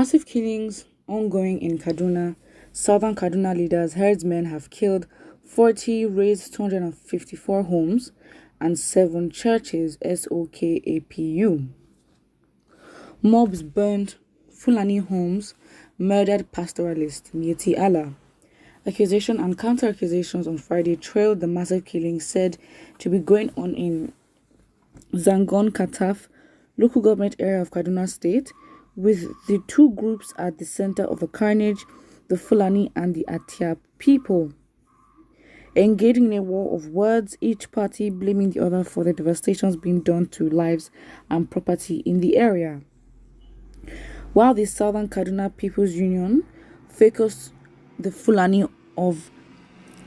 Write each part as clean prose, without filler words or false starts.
Massive killings ongoing in Kaduna. Southern Kaduna leaders, herdsmen, have killed 40, razed 254 homes and 7 churches, SOKAPU. Mobs burned Fulani homes, murdered pastoralist Mieti Allah. Accusation and counter-accusations on Friday trailed the massive killing said to be going on in Zangon Kataf, local government area of Kaduna State, with the two groups at the center of the carnage, the Fulani and the Atiap people. Engaging in a war of words, each party blaming the other for the devastations being done to lives and property in the area. While the Southern Kaduna People's Union focused the Fulani of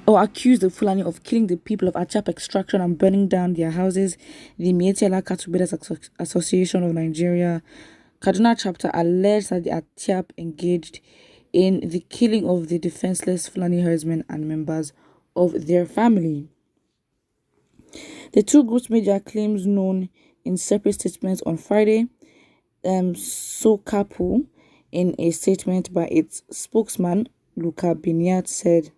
accused the Fulani of killing the people of Achap extraction and burning down their houses, the Mietiala Cattle Breeders Association of Nigeria, Kaduna chapter, alleged that the Atiap engaged in the killing of the defenseless Fulani herdsmen and members of their family. The two groups made their claims known in separate statements on Friday. Sokapu, in a statement by its spokesman, Luka Binyat, said,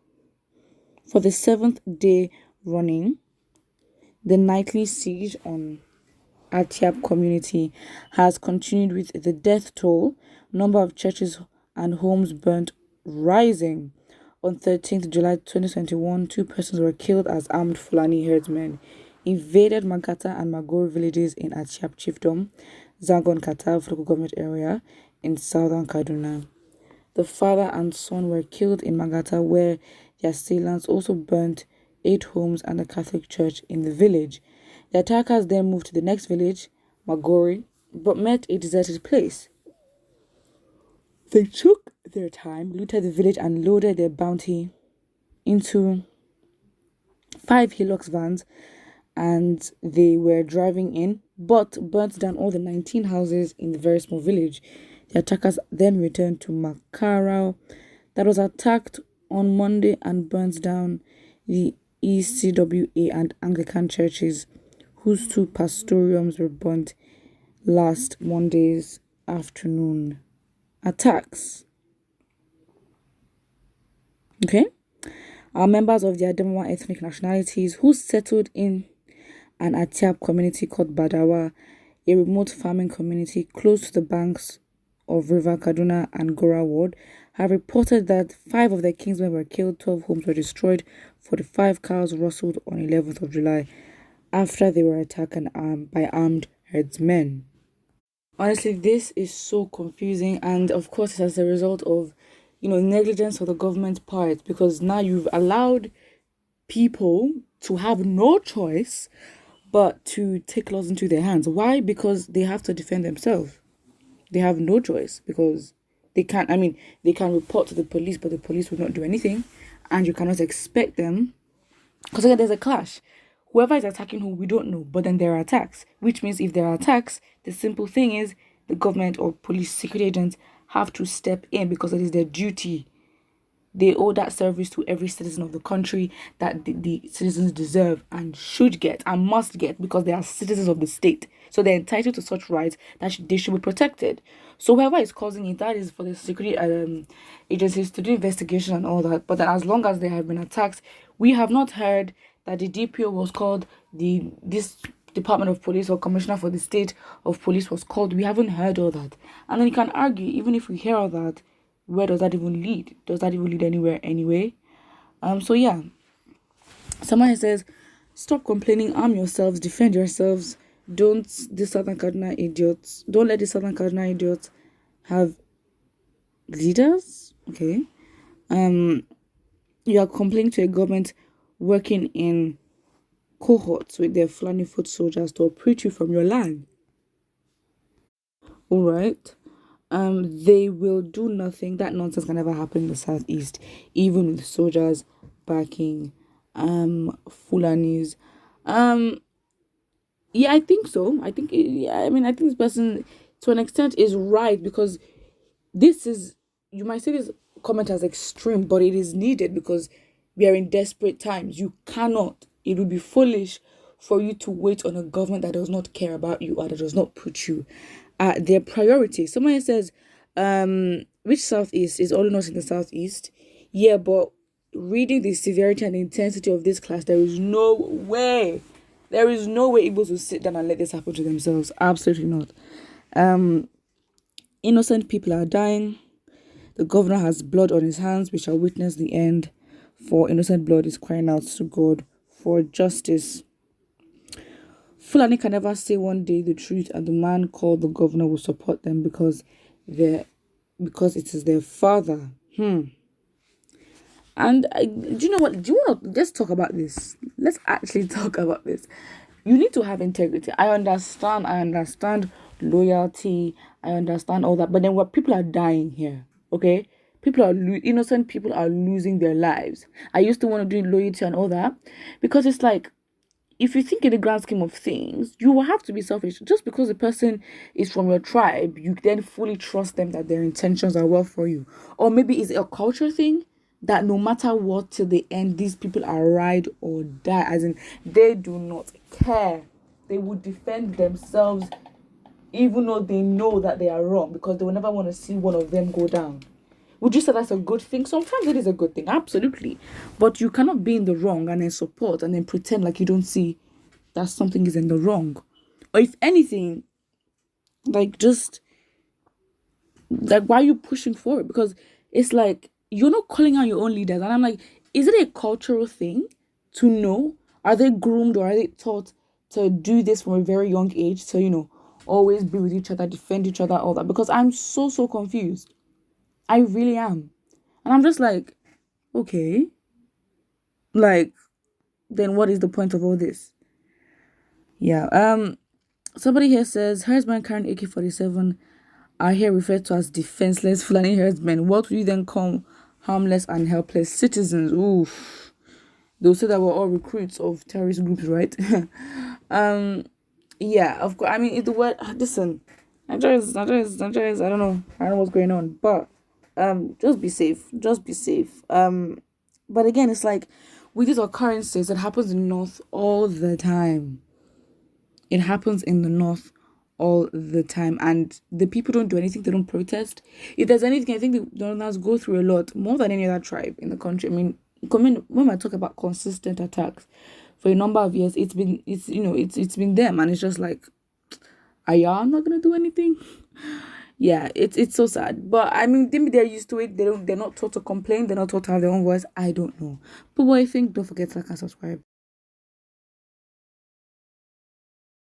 for the 7th day running, the nightly siege on Atiap community has continued, with the death toll, number of churches and homes burnt, rising. On 13th July 2021, 2 persons were killed as armed Fulani herdsmen invaded Magata and Magori villages in Atiap Chiefdom, Zangon Katav local government area in southern Kaduna. The father and son were killed in Magata, where their assailants also burnt 8 homes and a Catholic church in the village. The attackers then moved to the next village, Magori, but met a deserted place. They took their time, looted the village, and loaded their bounty into 5 Hilux vans, and they were driving in, but burnt down all the 19 houses in the very small village. The attackers then returned to Makarao, that was attacked on Monday, and burnt down the ECWA and Anglican churches, whose 2 pastorums were burnt last Monday's afternoon attacks. Okay, are members of the Adamawa ethnic nationalities who settled in an Atiap community called Badawa, a remote farming community close to the banks of River Kaduna and Gora Ward, have reported that 5 of their kinsmen were killed, 12 homes were destroyed, 45 cows rustled on 11th of July after they were attacked by armed herdsmen. Honestly, this is so confusing, and of course it's as a result of, negligence on the government's part, because now you've allowed people to have no choice but to take laws into their hands. Why? Because they have to defend themselves. They have no choice, because they can't, they can report to the police, but the police will not do anything, and you cannot expect them, because again, there's a clash. Whoever is attacking who, we don't know, but then there are attacks, which means if there are attacks, the simple thing is the government or police security agents have to step in, because it is their duty. They owe that service to every citizen of the country that the citizens deserve and should get and must get, because they are citizens of the state. So they're entitled to such rights that they should be protected. So whoever is causing it, that is for the security agencies to do investigation and all that. But then as long as there have been attacks, we have not heard that the DPO was called, this Department of Police or Commissioner for the State of Police was called. We haven't heard all that. And then you can argue, even if we hear all that, where does that even lead? Does that even lead anywhere anyway? So yeah. Someone says, stop complaining, arm yourselves, defend yourselves. Don't let the Southern Kaduna idiots have leaders. Okay. You are complaining to a government working in cohorts with their Fulani foot soldiers to uproot you from your land. All right. They will do nothing. That nonsense can never happen in the southeast, even with soldiers backing Fulanis. Yeah, I think so. I think this person to an extent is right, because this is, you might say this comment as extreme, but it is needed because we are in desperate times. It would be foolish for you to wait on a government that does not care about you or that does not put you at their priority. Someone says, Which southeast is only not in the southeast? Yeah, but reading the severity and intensity of this class, there is no way. There is no way Igbos will sit down and let this happen to themselves. Absolutely not. Innocent people are dying. The governor has blood on his hands. We shall witness the end. For innocent blood is crying out to God for justice. Fulani can never say one day the truth, and the man called the governor will support them because it is their father. And do you know what? Do you want to just talk about this? Let's actually talk about this. You need to have integrity. I understand loyalty. I understand all that. But then what people are dying here, okay? Innocent people are losing their lives. I used to want to do loyalty and all that because it's like, if you think in the grand scheme of things, you will have to be selfish. Just because the person is from your tribe, you then fully trust them that their intentions are well for you. Or maybe it's a culture thing that no matter what, till the end, these people are ride or die. As in, they do not care. They would defend themselves even though they know that they are wrong, because they will never want to see one of them go down. Would you say that's a good thing? Sometimes it is a good thing, absolutely. But you cannot be in the wrong and then support and then pretend like you don't see that something is in the wrong. Or if anything, like, just like, why are you pushing for it? Because it's like you're not calling out your own leaders. And I'm like, is it a cultural thing to know? Are they groomed or are they taught to do this from a very young age? So, always be with each other, defend each other, all that. Because I'm so confused. I really am. And I'm just like, okay, like, then what is the point of all this? Yeah. Somebody here says herdsmen carrying AK-47 are here referred to as defenseless Fulani herdsmen. What would you then call harmless and helpless citizens? Oof. They'll say that we're all recruits of terrorist groups, right? Yeah, of course. I mean, if the word, listen, Nigerians, I don't know what's going on, but just be safe. But again, it's like with these occurrences, it happens in the north all the time. It happens in the north all the time, and the people don't do anything. They don't protest. If there's anything, I think the Northerners go through a lot more than any other tribe in the country. I mean, when I talk about consistent attacks for a number of years, it's been them, and it's just like, are y'all not gonna do anything? Yeah, it's so sad. But I mean, maybe they're used to it. They're not taught to complain. They're not taught to have their own voice. I don't know. But what I think, don't forget to like and subscribe.